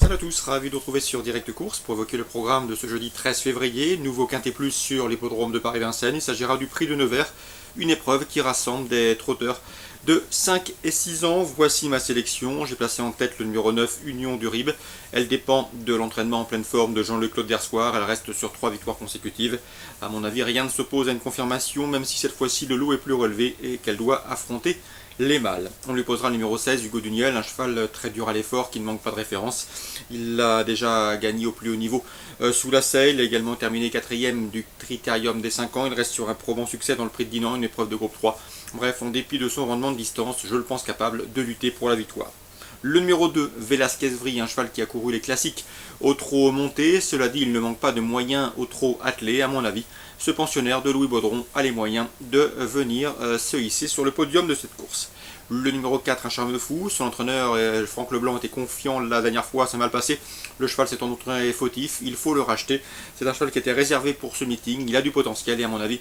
Salut à tous, ravi de vous retrouver sur Direct Course pour évoquer le programme de ce jeudi 13 février. Nouveau Quintet Plus sur l'hippodrome de Paris-Vincennes. Il s'agira du prix de Nevers, une épreuve qui rassemble des trotteurs de 5 et 6 ans. Voici ma sélection. J'ai placé en tête le numéro 9, Union du Rib. Elle dépend de l'entraînement en pleine forme de Jean-Luc Dersoir. Elle reste sur 3 victoires consécutives. À mon avis, rien ne s'oppose à une confirmation, même si cette fois-ci le lot est plus relevé et qu'elle doit affronter les mâles. On lui posera le numéro 16, Hugo Duniel, un cheval très dur à l'effort qui ne manque pas de référence. Il a déjà gagné au plus haut niveau sous la selle. Il a également terminé 4e du Critérium des 5 ans. Il reste sur un probant succès dans le prix de Dinan, une épreuve de groupe 3. Bref, en dépit de son rendement de distance, je le pense capable de lutter pour la victoire. Le numéro 2, Velasquez Vry, un cheval qui a couru les classiques au trot monté. Cela dit, il ne manque pas de moyens au trot attelé, à mon avis. Ce pensionnaire de Louis Baudron a les moyens de venir se hisser sur le podium de cette course. Le numéro 4, un charme fou. Son entraîneur, Franck Leblanc, était confiant la dernière fois, ça a mal passé. Le cheval s'est entraîné fautif, il faut le racheter. C'est un cheval qui était réservé pour ce meeting. Il a du potentiel et à mon avis,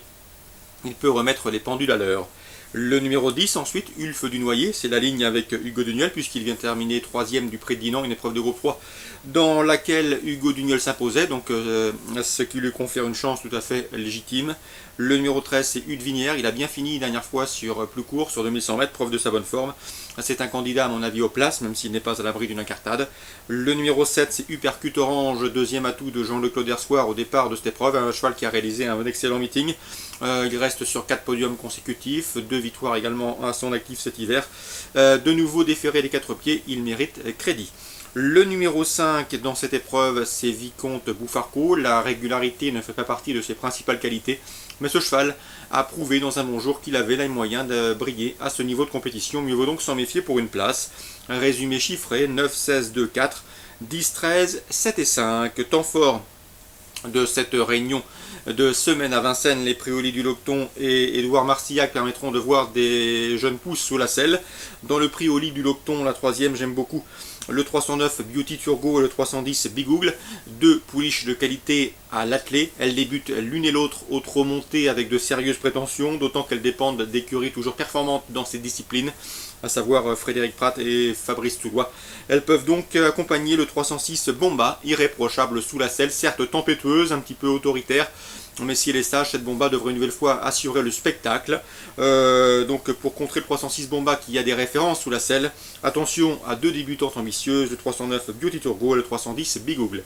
il peut remettre les pendules à l'heure. Le numéro 10 ensuite, Ulf du Noyer, c'est la ligne avec Hugo Duniel puisqu'il vient terminer 3e du prix de Dinan, une épreuve de groupe 3 dans laquelle Hugo Duniel s'imposait, donc ce qui lui confère une chance tout à fait légitime. Le numéro 13 c'est Udvinière, il a bien fini la dernière fois sur plus court, sur 2100 mètres, preuve de sa bonne forme. C'est un candidat à mon avis aux places, même s'il n'est pas à l'abri d'une incartade. Le numéro 7 c'est Uppercut Orange, deuxième atout de Jean-Luc Dersoir au départ de cette épreuve, un cheval qui a réalisé un excellent meeting. Il reste sur 4 podiums consécutifs, 2 victoires également à son actif cet hiver. De nouveau déféré des 4 pieds, il mérite crédit. Le numéro 5 dans cette épreuve, c'est Vicomte Bouffarco. La régularité ne fait pas partie de ses principales qualités, mais ce cheval a prouvé dans un bon jour qu'il avait les moyens de briller à ce niveau de compétition. Mieux vaut donc s'en méfier pour une place. Un résumé chiffré, 9, 16, 2, 4, 10, 13, 7 et 5. Temps fort de cette réunion de semaine à Vincennes, les Priolis du Locton et Édouard Marcillac permettront de voir des jeunes pousses sous la selle. Dans le Priolis du Locton, la troisième, j'aime beaucoup le 309 Beauty Turgo et le 310 Big Oogle, deux pouliches de qualité à l'attelé. Elles débutent l'une et l'autre au trot monté avec de sérieuses prétentions, d'autant qu'elles dépendent d'écuries toujours performantes dans ces disciplines, à savoir Frédéric Prat et Fabrice Toulois. Elles peuvent donc accompagner le 306 Bomba, irréprochable sous la selle, certes tempétueuse, un petit peu autoritaire, mais si elle est sage, cette Bomba devrait une nouvelle fois assurer le spectacle. Donc pour contrer le 306 Bomba qui a des références sous la selle, attention à deux débutantes ambitieuses, le 309 Beauty Turgo et le 310 Big Oogle.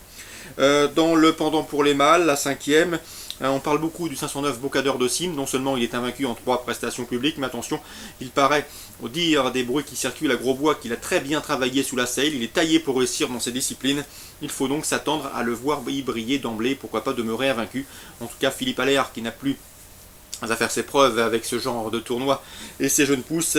Dans le pendant pour les mâles, la cinquième, on parle beaucoup du 509 Bocadeur de Cime. Non seulement il est invaincu en 3 prestations publiques, mais attention, il paraît, au dire des bruits qui circulent à Grosbois, qu'il a très bien travaillé sous la selle. Il est taillé pour réussir dans ses disciplines. Il faut donc s'attendre à le voir y briller d'emblée, pourquoi pas demeurer invaincu. En tout cas, Philippe Allaire, qui n'a plus à faire ses preuves avec ce genre de tournoi et ses jeunes pousses,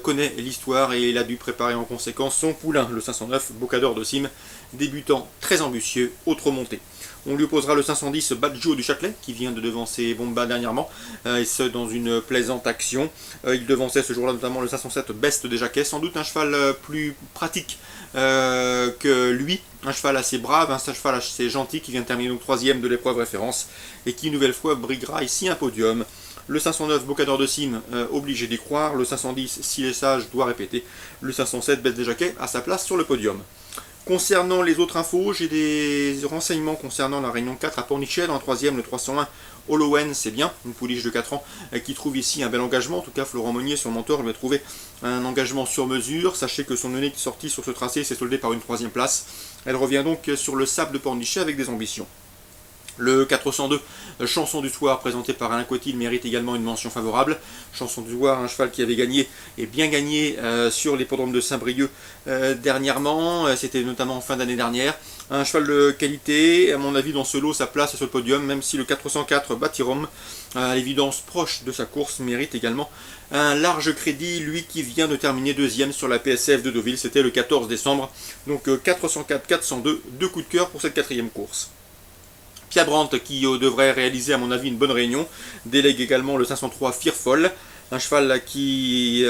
connaît l'histoire et il a dû préparer en conséquence son poulain, le 509 Bocadeur de Cime, débutant très ambitieux au trot monté. On lui opposera le 510 Badjo du Châtelet, qui vient de devancer Bomba dernièrement, et ce dans une plaisante action. Il devançait ce jour-là notamment le 507 Best des Jacquet, sans doute un cheval plus pratique que lui, un cheval assez brave, un cheval assez gentil qui vient de terminer donc 3e de l'épreuve référence, et qui une nouvelle fois briguera ici un podium. Le 509 Bocadeur de Cime, obligé d'y croire, le 510 S'il est sage doit répéter, le 507 Best des Jacquet à sa place sur le podium. Concernant les autres infos, j'ai des renseignements concernant la Réunion 4 à Pornichet. En 3e, le 301 Holowen, c'est bien, une pouliche de 4 ans qui trouve ici un bel engagement. En tout cas, Florent Monnier, son mentor, lui a trouvé un engagement sur mesure. Sachez que son unique sortie sur ce tracé s'est soldée par une 3e place. Elle revient donc sur le sable de Pornichet avec des ambitions. Le 402, Chanson du Soir, présenté par Alain Cotil, mérite également une mention favorable. Chanson du Soir, un cheval qui avait gagné, et bien gagné, sur l'hippodrome de Saint-Brieuc dernièrement. C'était notamment en fin d'année dernière. Un cheval de qualité, à mon avis, dans ce lot, sa place est sur le podium, même si le 404 Batirom, à l'évidence proche de sa course, mérite également un large crédit, lui qui vient de terminer 2e sur la PSF de Deauville. C'était le 14 décembre. Donc 404-402, deux coups de cœur pour cette 4e course. Pierre Brandt qui devrait réaliser à mon avis une bonne réunion, délègue également le 503 Fearful, un cheval qui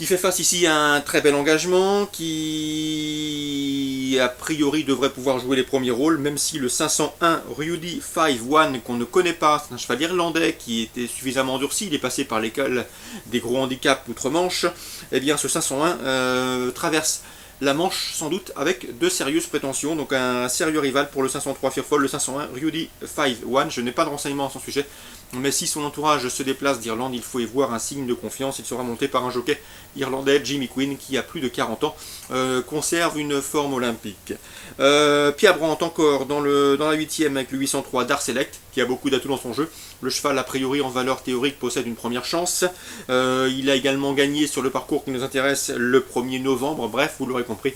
fait face ici à un très bel engagement, qui a priori devrait pouvoir jouer les premiers rôles, même si le 501 Rudy 5-1 qu'on ne connaît pas, c'est un cheval irlandais qui était suffisamment endurci, il est passé par l'école des gros handicaps outre-Manche, et bien ce 501 traverse la manche sans doute avec de sérieuses prétentions. Donc un sérieux rival pour le 503 Fearful, le 501 Rudy 5-1. Je n'ai pas de renseignements à son sujet, mais si son entourage se déplace d'Irlande, il faut y voir un signe de confiance. Il sera monté par un jockey irlandais, Jimmy Quinn, qui a plus de 40 ans, conserve une forme olympique. Pierre Brandt encore dans la 8e avec le 803 Darselect, qui a beaucoup d'atouts dans son jeu. Le cheval, a priori, en valeur théorique, possède une première chance. Il a également gagné sur le parcours qui nous intéresse le 1er novembre. Bref, vous l'aurez compris,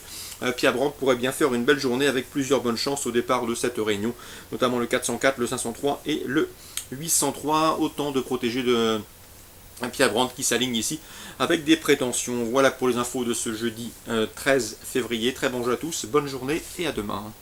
Pierre Brandt pourrait bien faire une belle journée avec plusieurs bonnes chances au départ de cette réunion, notamment le 404, le 503 et le 803. Autant de protégés de Pierre Brandt qui s'aligne ici avec des prétentions. Voilà pour les infos de ce jeudi 13 février. Très bon jeu à tous, bonne journée et à demain.